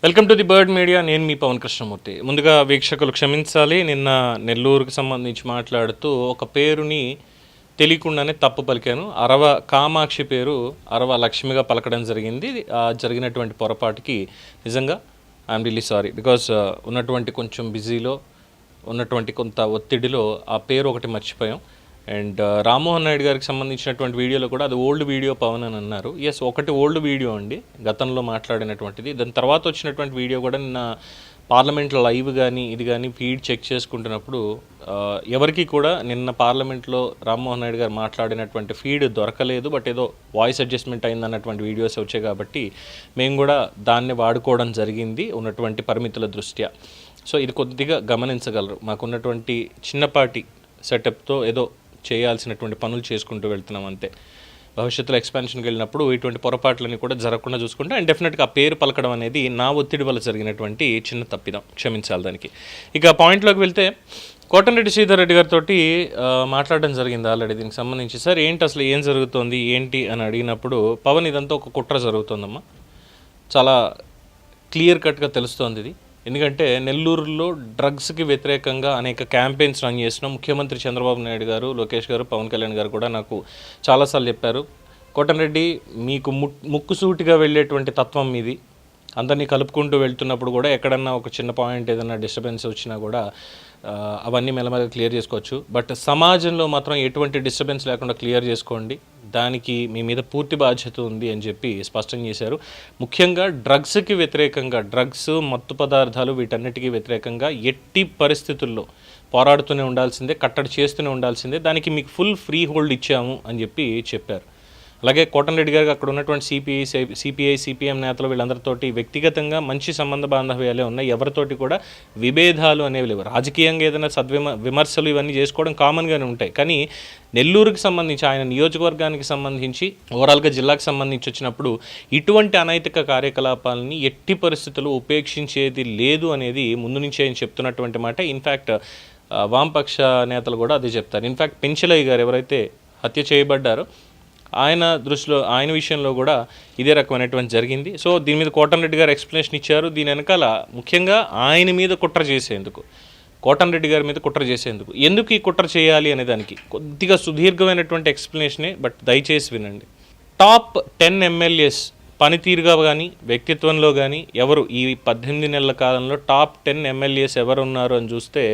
Welcome to the bird media. నేను మీ పవన్ కృష్ణమూర్తి. ముందుగా వీక్షకులు క్షమించాలి, నిన్న నెల్లూరుకు సంబంధించి మాట్లాడుతూ ఒక పేరుని తెలియకుండానే తప్పు పలికాను. అరవ కామాక్షి పేరు అరవ లక్ష్మిగా పలకడం జరిగింది. జరిగినటువంటి పొరపాటుకి నిజంగా ఐఎమ్ రియల్లీ సారీ. బికాజ్ ఉన్నటువంటి కొంచెం బిజీలో ఉన్నటువంటి కొంత ఒత్తిడిలో ఆ పేరు ఒకటి మర్చిపోయాం. అండ్ రామ్మోహన్ నాయుడు గారికి సంబంధించినటువంటి వీడియోలో కూడా అది ఓల్డ్ వీడియో పవన్ అని అన్నారు. ఎస్, ఒకటి ఓల్డ్ వీడియో అండి, గతంలో మాట్లాడినటువంటిది. దాని తర్వాత వచ్చినటువంటి వీడియో కూడా నిన్న పార్లమెంట్లో లైవ్ కానీ ఇది కానీ ఫీడ్ చెక్ చేసుకుంటున్నప్పుడు ఎవరికి కూడా నిన్న పార్లమెంట్లో రామ్మోహన్ నాయుడు గారు మాట్లాడినటువంటి ఫీడ్ దొరకలేదు. బట్ ఏదో వాయిస్ అడ్జస్ట్మెంట్ అయిందన్నటువంటి వీడియోస్ వచ్చాయి కాబట్టి మేము కూడా దాన్ని వాడుకోవడం జరిగింది ఉన్నటువంటి పరిమితుల దృష్ట్యా. సో ఇది కొద్దిగా గమనించగలరు. మాకున్నటువంటి చిన్నపాటి సెటప్తో ఏదో చేయాల్సినటువంటి పనులు చేసుకుంటూ వెళ్తున్నాం అంతే. భవిష్యత్తులో ఎక్స్పాన్షన్కి వెళ్ళినప్పుడు ఇటువంటి పొరపాట్లని కూడా జరగకుండా చూసుకుంటే అండ్ డెఫినెట్గా ఆ పేరు పలకడం అనేది నా ఒత్తిడి వల్ల జరిగినటువంటి చిన్న తప్పిదం, క్షమించాలి దానికి. ఇక పాయింట్లోకి వెళ్తే కోటమిరెడ్డి శ్రీధర్ రెడ్డి గారితో మాట్లాడడం జరిగింది ఆల్రెడీ దీనికి సంబంధించి. సార్ ఏంటి అసలు ఏం జరుగుతోంది ఏంటి అని అడిగినప్పుడు, పవన్ ఇదంతా ఒక కుట్ర జరుగుతుందమ్మా, చాలా క్లియర్ కట్గా తెలుస్తోంది ఇది. ఎందుకంటే నెల్లూరులో డ్రగ్స్కి వ్యతిరేకంగా అనేక క్యాంపెయిన్స్ రన్ చేసిన ముఖ్యమంత్రి చంద్రబాబు నాయుడు గారు, లోకేష్ గారు, పవన్ కళ్యాణ్ గారు కూడా నాకు చాలాసార్లు చెప్పారు, కోటమిరెడ్డి మీకు ముక్కుసూటిగా వెళ్ళేటువంటి తత్వం మీది, అందరినీ కలుపుకుంటూ వెళ్తున్నప్పుడు కూడా ఎక్కడన్నా ఒక చిన్న పాయింట్ ఏదైనా డిస్టర్బెన్స్ వచ్చినా కూడా అవన్నీ మెల్లమెల్లగా క్లియర్ చేసుకోవచ్చు. బట్ సమాజంలో మాత్రం ఎటువంటి డిస్టర్బెన్స్ లేకుండా క్లియర్ చేసుకోండి, దానికి మీ మీద పూర్తి బాధ్యత ఉంది అని చెప్పి స్పష్టం చేశారు. ముఖ్యంగా డ్రగ్స్కి వ్యతిరేకంగా, డ్రగ్స్ మత్తు పదార్థాలు వీటన్నిటికీ వ్యతిరేకంగా ఎట్టి పరిస్థితుల్లో పోరాడుతూనే ఉండాల్సిందే, కట్టడి చేస్తూనే ఉండాల్సిందే, దానికి మీకు ఫుల్ ఫ్రీ హోల్డ్ ఇచ్చాము అని చెప్పారు. అలాగే కోటమిరెడ్డి గారికి అక్కడ ఉన్నటువంటి సిపిఐ సిపిఎం నేతలు వీళ్ళందరితోటి వ్యక్తిగతంగా మంచి సంబంధ బాంధవ్యాలే ఉన్నాయి, ఎవరితోటి కూడా విభేదాలు అనేవి లేవు. రాజకీయంగా ఏదైనా విమర్శలు ఇవన్నీ చేసుకోవడం కామన్గానే ఉంటాయి. కానీ నెల్లూరుకి సంబంధించి, ఆయన నియోజకవర్గానికి సంబంధించి, ఓవరాల్గా జిల్లాకు సంబంధించి వచ్చినప్పుడు ఇటువంటి అనైతిక కార్యకలాపాలని ఎట్టి పరిస్థితులు ఉపేక్షించేది లేదు అనేది ముందు నుంచే ఆయన చెప్తున్నటువంటి మాట. ఇన్ఫ్యాక్ట్ వామపక్ష నేతలు కూడా అదే చెప్తారు. ఇన్ఫ్యాక్ట్ పెంచలయ్య గారు ఎవరైతే హత్య చేయబడ్డారో ఆయన విషయంలో కూడా ఇదే రకమైనటువంటి జరిగింది. సో దీని మీద కోటమిరెడ్డి గారు ఎక్స్ప్లెనేషన్ ఇచ్చారు. దీని వెనకాల ముఖ్యంగా ఆయన మీద కుట్ర చేసేందుకు, కోటమిరెడ్డి గారి మీద కుట్ర చేసేందుకు, ఎందుకు ఈ కుట్ర చేయాలి అనే దానికి కొద్దిగా సుదీర్ఘమైనటువంటి ఎక్స్ప్లెనేషనే, బట్ దయచేసి వినండి. టాప్ 10 ఎమ్మెల్యేస్ పనితీరుగా కానీ వ్యక్తిత్వంలో కానీ ఎవరు ఈ 18 నెలల కాలంలో టాప్ 10 ఎమ్మెల్యేస్ ఎవరు ఉన్నారు అని చూస్తే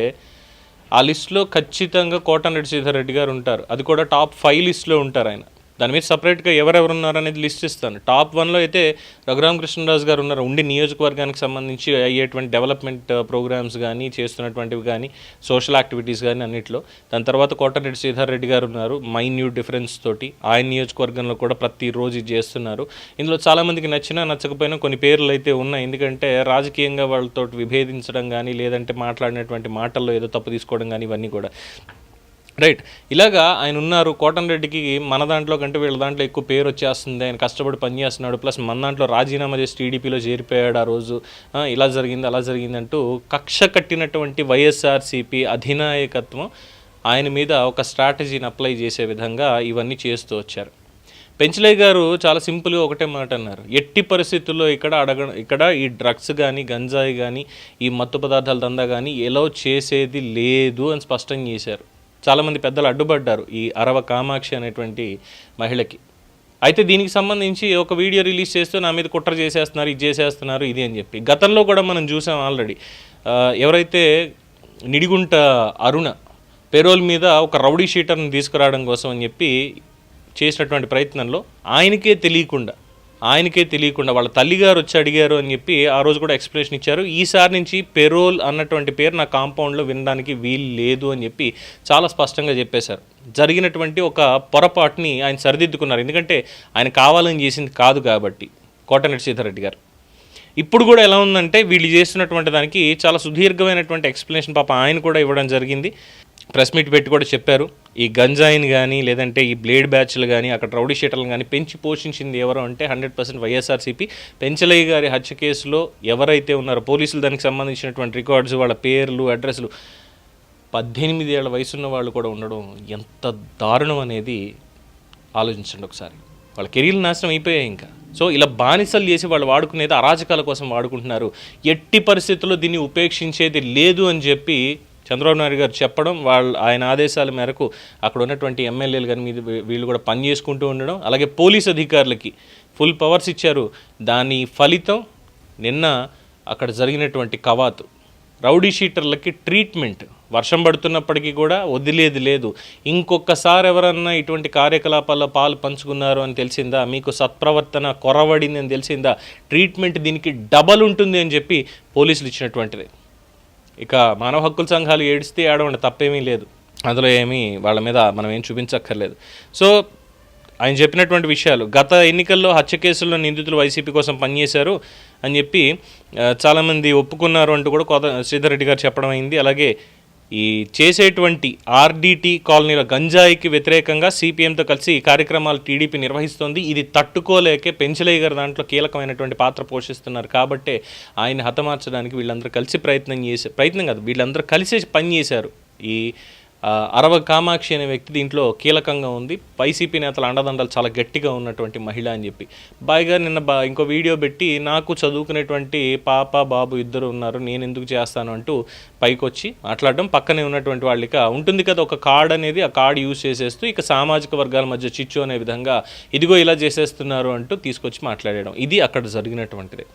ఆ లిస్టులో ఖచ్చితంగా కోటమిరెడ్డి శ్రీధర్ రెడ్డి గారు ఉంటారు. అది కూడా టాప్ 5 లిస్టులో ఉంటారు. ఆయన దాని మీద సపరేట్గా ఎవరెవరు ఉన్నారు అనేది లిస్ట్ ఇస్తాను. టాప్ 1లో అయితే రఘురామకృష్ణరాజు గారు ఉన్నారు. ఉండి నియోజకవర్గానికి సంబంధించి అయ్యేటువంటి డెవలప్మెంట్ ప్రోగ్రామ్స్ కానీ, చేస్తున్నటువంటివి కానీ, సోషల్ యాక్టివిటీస్ కానీ అన్నింటిలో. దాని తర్వాత కోటమిరెడ్డి శ్రీధర్ రెడ్డి గారు ఉన్నారు, మైన్యూట్ డిఫరెన్స్ తోటి ఆయన నియోజకవర్గంలో కూడా ప్రతిరోజు చేస్తున్నారు. ఇందులో చాలామందికి నచ్చినా నచ్చకపోయినా కొన్ని పేర్లు అయితే ఉన్నాయి. ఎందుకంటే రాజకీయంగా వాళ్ళతో విభేదించడం కానీ, లేదంటే మాట్లాడినటువంటి మాటల్లో ఏదో తప్పు తీసుకోవడం కానీ, ఇవన్నీ కూడా రైట్. ఇలాగా ఆయన ఉన్నారు. కోటమిరెడ్డికి మన దాంట్లో కంటే వీళ్ళ దాంట్లో ఎక్కువ పేరు వచ్చేస్తుంది, ఆయన కష్టపడి పనిచేస్తున్నాడు, ప్లస్ మన దాంట్లో రాజీనామా చేసి టీడీపీలో చేరిపోయాడు ఆ రోజు, ఇలా జరిగింది అలా జరిగింది అంటూ కక్ష కట్టినటువంటి వైఎస్ఆర్సీపీ అధినాయకత్వం ఆయన మీద ఒక స్ట్రాటజీని అప్లై చేసే విధంగా ఇవన్నీ చేస్తూ వచ్చారు. పెంచలయ్య గారు చాలా సింపుల్గా ఒకటే మాట అన్నారు, ఎట్టి పరిస్థితుల్లో ఇక్కడ ఈ డ్రగ్స్ కానీ, గంజాయి కానీ, ఈ మత్తు పదార్థాల దందా కానీ ఎలా చేసేది లేదు అని స్పష్టం చేశారు. చాలామంది పెద్దలు అడ్డుపడ్డారు ఈ అరవ కామాక్షి అనేటువంటి మహిళకి. అయితే దీనికి సంబంధించి ఒక వీడియో రిలీజ్ చేస్తూ నా మీద కుట్ర చేసేస్తున్నారు, ఇది చేసేస్తున్నారు, ఇది అని చెప్పి గతంలో కూడా మనం చూసాం ఆల్రెడీ. ఎవరైతే నిడిగుంట అరుణ పెరోల్ మీద ఒక రౌడీ షీటర్ని తీసుకురావడం కోసం అని చెప్పి చేసినటువంటి ప్రయత్నంలో ఆయనకే తెలియకుండా వాళ్ళ తల్లిగారు వచ్చి అడిగారు అని చెప్పి ఆ రోజు కూడా ఎక్స్ప్లెనేషన్ ఇచ్చారు. ఈసారి నుంచి పెరోల్ అన్నటువంటి పేరు నా కాంపౌండ్లో వినడానికి వీలు లేదు అని చెప్పి చాలా స్పష్టంగా చెప్పేశారు. జరిగినటువంటి ఒక పొరపాటుని ఆయన సరిదిద్దుకున్నారు. ఎందుకంటే ఆయన కావాలని చేసింది కాదు కాబట్టి కోటమిరెడ్డి శ్రీధర్ రెడ్డి గారు. ఇప్పుడు కూడా ఎలా ఉందంటే వీళ్ళు చేస్తున్నటువంటి దానికి చాలా సుదీర్ఘమైనటువంటి ఎక్స్ప్లెనేషన్ పాప ఆయన కూడా ఇవ్వడం జరిగింది. ప్రెస్ మీట్ పెట్టి కూడా చెప్పారు, ఈ గంజాయిని కానీ, లేదంటే ఈ బ్లేడ్ బ్యాచ్లు కానీ, అక్కడ రౌడీ షీటర్లు కానీ పెంచి పోషించింది ఎవరు అంటే 100% వైఎస్ఆర్సీపీ. పెంచలయ్య గారి హత్య కేసులో ఎవరైతే ఉన్నారో పోలీసులు దానికి సంబంధించినటువంటి రికార్డ్స్, వాళ్ళ పేర్లు, అడ్రస్లు, 18 ఏళ్ల వయసున్న వాళ్ళు కూడా ఉండడం ఎంత దారుణం అనేది ఆలోచించండి ఒకసారి. వాళ్ళ కెరీర్లు నాశనం అయిపోయాయి ఇంకా. సో ఇలా బానిసలు చేసి వాళ్ళు వాడుకునేది అరాచకాల కోసం వాడుకుంటున్నారు. ఎట్టి పరిస్థితుల్లో దీన్ని ఉపేక్షించేది లేదు అని చెప్పి చంద్రబాబు నాయుడు గారు చెప్పడం, ఆయన ఆదేశాల మేరకు అక్కడ ఉన్నటువంటి ఎమ్మెల్యేలు కానీ మీద వీళ్ళు కూడా పని చేసుకుంటూ ఉండడం, అలాగే పోలీస్ అధికారులకి ఫుల్ పవర్స్ ఇచ్చారు. దాని ఫలితం నిన్న అక్కడ జరిగినటువంటి కవాతు. రౌడీ షీటర్లకి ట్రీట్మెంట్ వర్షం పడుతున్నప్పటికీ కూడా వదిలేది లేదు. ఇంకొకసారి ఎవరన్నా ఇటువంటి కార్యకలాపాల్లో పాలు పంచుకున్నారు అని తెలిసిందా, మీకు సత్ప్రవర్తన కొరవడింది అని తెలిసిందా, ట్రీట్మెంట్ దీనికి డబల్ ఉంటుంది అని చెప్పి పోలీసులు ఇచ్చినటువంటిది. ఇక మానవ హక్కుల సంఘాలు ఏడిస్తే ఏడవండి, తప్పేమీ లేదు, అందులో ఏమీ వాళ్ళ మీద మనం ఏం చూపించక్కర్లేదు. సో ఆయన చెప్పినటువంటి విషయాలు, గత ఎన్నికల్లో హత్య కేసుల్లో నిందితులు వైసీపీ కోసం పనిచేశారు అని చెప్పి చాలామంది ఒప్పుకున్నారు అంటూ కూడా శ్రీధర్ రెడ్డి గారు చెప్పడం అయింది. అలాగే ఈ చేసేటువంటి ఆర్డీటీ కాలనీలో గంజాయికి వ్యతిరేకంగా సిపిఎంతో కలిసి ఈ కార్యక్రమాలు టీడీపీ నిర్వహిస్తోంది. ఇది తట్టుకోలేకే పెంచలయ్య గారు దాంట్లో కీలకమైనటువంటి పాత్ర పోషిస్తున్నారు. కాబట్టే ఆయన హతమార్చడానికి వీళ్ళందరూ కలిసి ప్రయత్నం కాదు, వీళ్ళందరూ కలిసి పనిచేశారు. ఈ అరవ కామాక్షి అనే వ్యక్తి దీంట్లో కీలకంగా ఉంది. వైసీపీ నేతల అండదండలు చాలా గట్టిగా ఉన్నటువంటి మహిళ అని చెప్పి బాయ్గా నిన్న ఇంకో వీడియో పెట్టి, నాకు చదువుకునేటువంటి పాప బాబు ఇద్దరు ఉన్నారు, నేను ఎందుకు చేస్తాను అంటూ పైకి వచ్చి మాట్లాడడం. పక్కనే ఉన్నటువంటి వాళ్ళకి ఉంటుంది కదా ఒక కార్డ్ అనేది, ఆ కార్డు యూజ్ చేసేస్తూ ఇక సామాజిక వర్గాల మధ్య చిచ్చు అనే విధంగా ఇదిగో ఇలా చేసేస్తున్నారు అంటూ తీసుకొచ్చి మాట్లాడడం. ఇది అక్కడ జరిగినటువంటిది.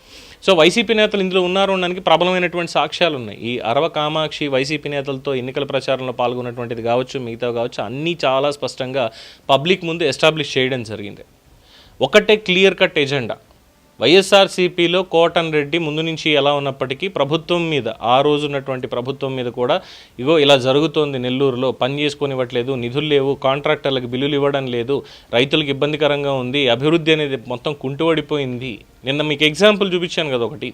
సో వైసీపీ నేతలు ఇందులో ఉన్నారు అనడానికి ప్రబలమైనటువంటి సాక్ష్యాలు ఉన్నాయి. ఈ అరవ కామాక్షి వైసీపీ నేతలతో ఎన్నికల ప్రచారంలో పాల్గొన్నటువంటిది కావచ్చు, మిగతా కావచ్చు, అన్నీ చాలా స్పష్టంగా పబ్లిక్ ముందు ఎస్టాబ్లిష్ చేయడం జరిగింది. ఒకటే క్లియర్ కట్ ఎజెండా. వైఎస్ఆర్సీపీలో కోటన్ రెడ్డి ముందు నుంచి ఎలా ఉన్నప్పటికీ ప్రభుత్వం మీద, ఆ రోజు ఉన్నటువంటి ప్రభుత్వం మీద కూడా ఇగో ఇలా జరుగుతోంది, నెల్లూరులో పని చేసుకొనివ్వట్లేదు, నిధులు లేవు, కాంట్రాక్టర్లకు బిల్లులు ఇవ్వడం లేదు, రైతులకు ఇబ్బందికరంగా ఉంది, అభివృద్ధి అనేది మొత్తం కుంటుపడిపోయింది. నిన్న మీకు ఎగ్జాంపుల్ చూపించాను కదా ఒకటి,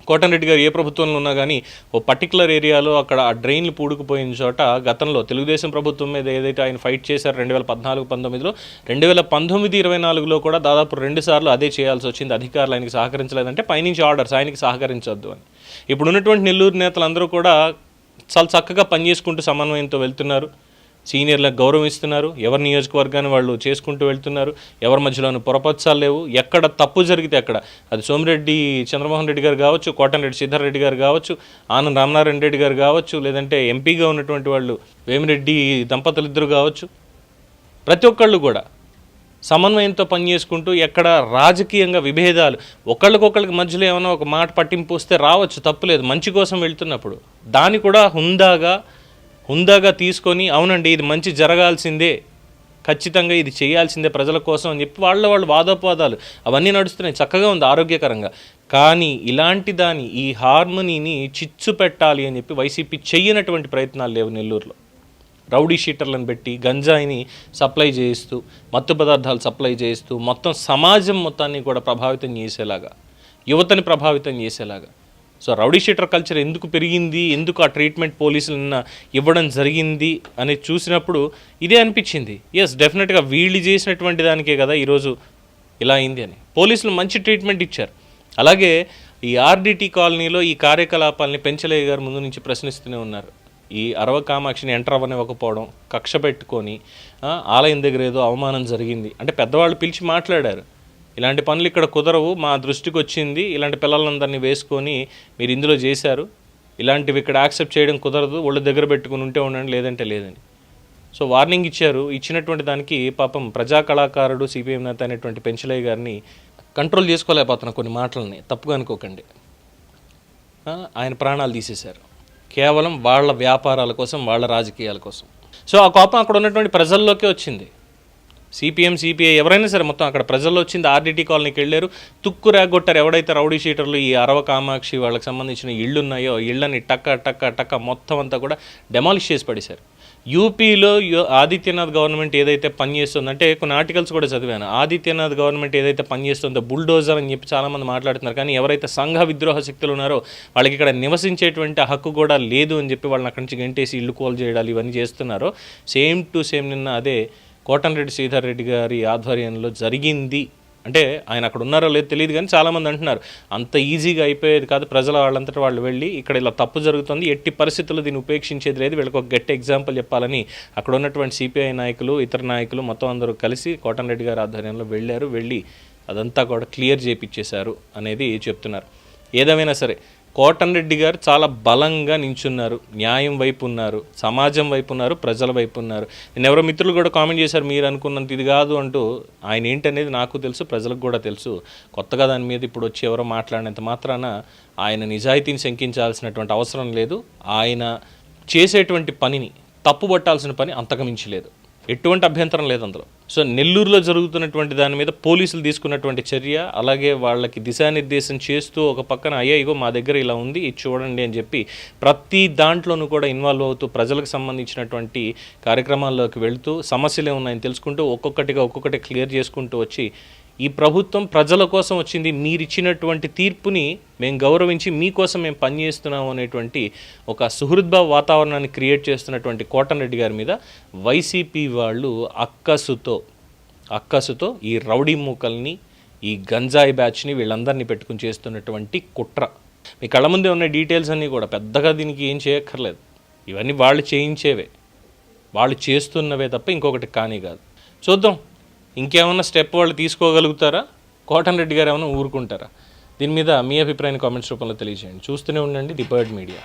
కోటన్ రెడ్డి గారు ఏ ప్రభుత్వంలో ఉన్నా కానీ ఓ పర్టికులర్ ఏరియాలో అక్కడ ఆ డ్రైన్లు పూడుకుపోయిన చోట గతంలో తెలుగుదేశం ప్రభుత్వం మీద ఏదైతే ఆయన ఫైట్ చేశారు 2014-19లో, 2019-24లో కూడా దాదాపు 2 సార్లు అదే చేయాల్సి వచ్చింది. అధికారులు ఆయనకి సహకరించలేదంటే పైనుంచి ఆర్డర్స్ ఆయనకి సహకరించొద్దు అని. ఇప్పుడు ఉన్నటువంటి నెల్లూరు నేతలందరూ కూడా చాలా చక్కగా పనిచేసుకుంటూ సమన్వయంతో వెళ్తున్నారు. సీనియర్లకు గౌరవిస్తున్నారు, ఎవరి నియోజకవర్గాన్ని వాళ్ళు చేసుకుంటూ వెళ్తున్నారు, ఎవరి మధ్యలోనూ పొరపచ్చాలు లేవు. ఎక్కడ తప్పు జరిగితే అక్కడ, అది సోమిరెడ్డి చంద్రమోహన్ రెడ్డి గారు కావచ్చు, కోటమిరెడ్డి శ్రీధర్ రెడ్డి గారు కావచ్చు, ఆనంద్ రామనారాయణ రెడ్డి గారు కావచ్చు, లేదంటే ఎంపీగా ఉన్నటువంటి వాళ్ళు వేమిరెడ్డి దంపతులు ఇద్దరు కావచ్చు, ప్రతి ఒక్కళ్ళు కూడా సమన్వయంతో పనిచేసుకుంటూ ఎక్కడ రాజకీయంగా విభేదాలు ఒకళ్ళకొకళ్ళకి మధ్యలో ఏమైనా ఒక మాట పట్టింపు వస్తే రావచ్చు, తప్పులేదు, మంచి కోసం వెళ్తున్నప్పుడు దాన్ని కూడా హుందాగా తీసుకొని అవునండి ఇది మంచి జరగాల్సిందే, ఖచ్చితంగా ఇది చేయాల్సిందే ప్రజల కోసం అని చెప్పి వాళ్ళు వాదోపవాదాలు అవన్నీ నడుస్తున్నాయి, చక్కగా ఉంది, ఆరోగ్యకరంగా. కానీ ఇలాంటి ఈ హార్మనీని చిచ్చు పెట్టాలి అని చెప్పి వైసీపీ చెయ్యనటువంటి ప్రయత్నాలు లేవు. నెల్లూరులో రౌడీ షీటర్లను పెట్టి గంజాయిని సప్లై చేయిస్తూ, మత్తు పదార్థాలు సప్లై చేయిస్తూ మొత్తం సమాజం మొత్తాన్ని కూడా ప్రభావితం చేసేలాగా, యువతని ప్రభావితం చేసేలాగా. సో రౌడీ షీటర్ కల్చర్ ఎందుకు పెరిగింది, ఎందుకు ఆ ట్రీట్మెంట్ పోలీసులు ఇవ్వడం జరిగింది అని చూసినప్పుడు ఇదే అనిపించింది. ఎస్, డెఫినెట్గా వీళ్ళు చేసినటువంటి దానికే కదా ఈరోజు ఇలా అయింది అని. పోలీసులు మంచి ట్రీట్మెంట్ ఇచ్చారు. అలాగే ఈ ఆర్డీటీ కాలనీలో ఈ కార్యకలాపాలని పెంచలయ్య గారు ముందు నుంచి ప్రశ్నిస్తూనే ఉన్నారు. ఈ అరవ కామాక్షిని ఎంటర్ అవ్వనివ్వకపోవడం, కక్ష పెట్టుకొని ఆలయం దగ్గర ఏదో అవమానం జరిగింది అంటే పెద్దవాళ్ళు పిలిచి మాట్లాడారు, ఇలాంటి పనులు ఇక్కడ కుదరవు, మా దృష్టికి వచ్చింది, ఇలాంటి పిల్లలందరినీ వేసుకొని మీరు ఇందులో చేశారు, ఇలాంటివి ఇక్కడ యాక్సెప్ట్ చేయడం కుదరదు, ఒళ్ళు దగ్గర పెట్టుకుని ఉంటే ఉండండి, లేదంటే లేదని. సో వార్నింగ్ ఇచ్చారు. ఇచ్చినటువంటి దానికి పాపం ప్రజా కళాకారుడు సిపిఎం నేత అనేటువంటి పెంచలయ్య గారిని కంట్రోల్ చేసుకోలేకపోతున్నా కొన్ని మాటలని, తప్పుగా అనుకోకండి. ఆయన ప్రాణాలు తీసేశారు కేవలం వాళ్ళ వ్యాపారాల కోసం, వాళ్ళ రాజకీయాల కోసం. సో ఆ కోపం అక్కడ ఉన్నటువంటి ప్రజల్లోకే వచ్చింది. సిపిఎం, సిపిఐ ఎవరైనా సరే మొత్తం అక్కడ ప్రజల్లో వచ్చింది. ఆర్డీటీ కాలనీకి వెళ్ళారు, తుక్కు రేగొట్టారు. ఎవడైతే రౌడీ షీటర్లు ఈ అరవ కామాక్షి వాళ్ళకి సంబంధించిన ఇళ్ళు ఉన్నాయో ఇళ్ళని టక్క మొత్తం అంతా కూడా డెమాలిష్ చేసి పడేశారు. యూపీలో ఆదిత్యనాథ్ గవర్నమెంట్ ఏదైతే పనిచేస్తుందో, అంటే కొన్ని ఆర్టికల్స్ కూడా చదివాను, ఆదిత్యనాథ్ గవర్నమెంట్ ఏదైతే పనిచేస్తుందో బుల్డోజర్ అని చెప్పి చాలామంది మాట్లాడుతున్నారు. కానీ ఎవరైతే సంఘ విద్రోహ శక్తులు ఉన్నారో వాళ్ళకి ఇక్కడ నివసించేటువంటి హక్కు కూడా లేదు అని చెప్పి వాళ్ళని అక్కడి నుంచి గంటేసి ఇల్లు కోల్ చేయడాలు ఇవన్నీ చేస్తున్నారో సేమ్ టు సేమ్ నిన్న అదే కోటమిరెడ్డి శ్రీధర్ రెడ్డి గారి ఆధ్వర్యంలో జరిగింది అంటే ఆయన అక్కడ ఉన్నారో లేదో తెలియదు, కానీ చాలామంది అంటున్నారు అంత ఈజీగా అయిపోయేది కాదు, ప్రజల వాళ్ళంతటా వాళ్ళు వెళ్ళి ఇక్కడ ఇలా తప్పు జరుగుతుంది, ఎట్టి పరిస్థితుల్లో దీన్ని ఉపేక్షించేది లేదు, వీళ్ళకి ఒక గట్టి ఎగ్జాంపుల్ చెప్పాలని అక్కడ ఉన్నటువంటి సిపిఐ నాయకులు, ఇతర నాయకులు మొత్తం అందరూ కలిసి కోటంరెడ్డి గారి ఆధ్వర్యంలో వెళ్ళి అదంతా కూడా క్లియర్ చేయించేశారు అనేది చెప్తున్నారు. ఏదేమైనా సరే కోటంరెడ్డి గారు చాలా బలంగా నించున్నారు, న్యాయం వైపు ఉన్నారు, సమాజం వైపు ఉన్నారు, ప్రజల వైపు ఉన్నారు. నేను ఎవరో మిత్రులు కూడా కామెంట్ చేశారు మీరు అనుకున్నంత ఇది కాదు అంటూ. ఆయన ఏంటనేది నాకు తెలుసు, ప్రజలకు కూడా తెలుసు. కొత్తగా దాని మీద ఇప్పుడు వచ్చి ఎవరో మాట్లాడినంత మాత్రాన ఆయన నిజాయితీని శంకించాల్సినటువంటి అవసరం లేదు. ఆయన చేసేటువంటి పనిని తప్పుపట్టాల్సిన పని అంతకుమించి లేదు, ఎటువంటి అభ్యంతరం లేదు అందులో. సో నెల్లూరులో జరుగుతున్నటువంటి దాని మీద పోలీసులు తీసుకున్నటువంటి చర్య, అలాగే వాళ్ళకి దిశానిర్దేశం చేస్తూ ఒక పక్కన అయ్యా ఇగో మా దగ్గర ఇలా ఉంది ఇది చూడండి అని చెప్పి ప్రతి దాంట్లోనూ కూడా ఇన్వాల్వ్ అవుతూ ప్రజలకు సంబంధించినటువంటి కార్యక్రమాల్లోకి వెళుతూ సమస్యలు ఏమున్నాయని తెలుసుకుంటూ ఒక్కొక్కటి క్లియర్ చేసుకుంటూ వచ్చి ఈ ప్రభుత్వం ప్రజల కోసం వచ్చింది, మీరు ఇచ్చినటువంటి తీర్పుని మేము గౌరవించి మీకోసం మేము పనిచేస్తున్నాము అనేటువంటి ఒక సుహృద్భావ వాతావరణాన్ని క్రియేట్ చేస్తున్నటువంటి కోటంరెడ్డి గారి మీద వైసీపీ వాళ్ళు అక్కసుతో ఈ రౌడీ మూకల్ని, ఈ గంజాయి బ్యాచ్ని వీళ్ళందరినీ పెట్టుకుని చేస్తున్నటువంటి కుట్ర. మీ కళ్ళ ముందే ఉన్న డీటెయిల్స్ అన్నీ కూడా పెద్దగా దీనికి ఏం చేయక్కర్లేదు, ఇవన్నీ వాళ్ళు చేయించేవే, వాళ్ళు చేస్తున్నవే తప్ప ఇంకొకటి కానీ కాదు. చూద్దాం ఇంకేమన్నా స్టెప్ వాళ్ళు తీసుకోగలుగుతారా, కోటంరెడ్డి గారు ఏమైనా ఊరుకుంటారా? దీని మీద మీ అభిప్రాయాన్ని కామెంట్స్ రూపంలో తెలియజేయండి. చూస్తూనే ఉండండి ది బర్డ్ మీడియా.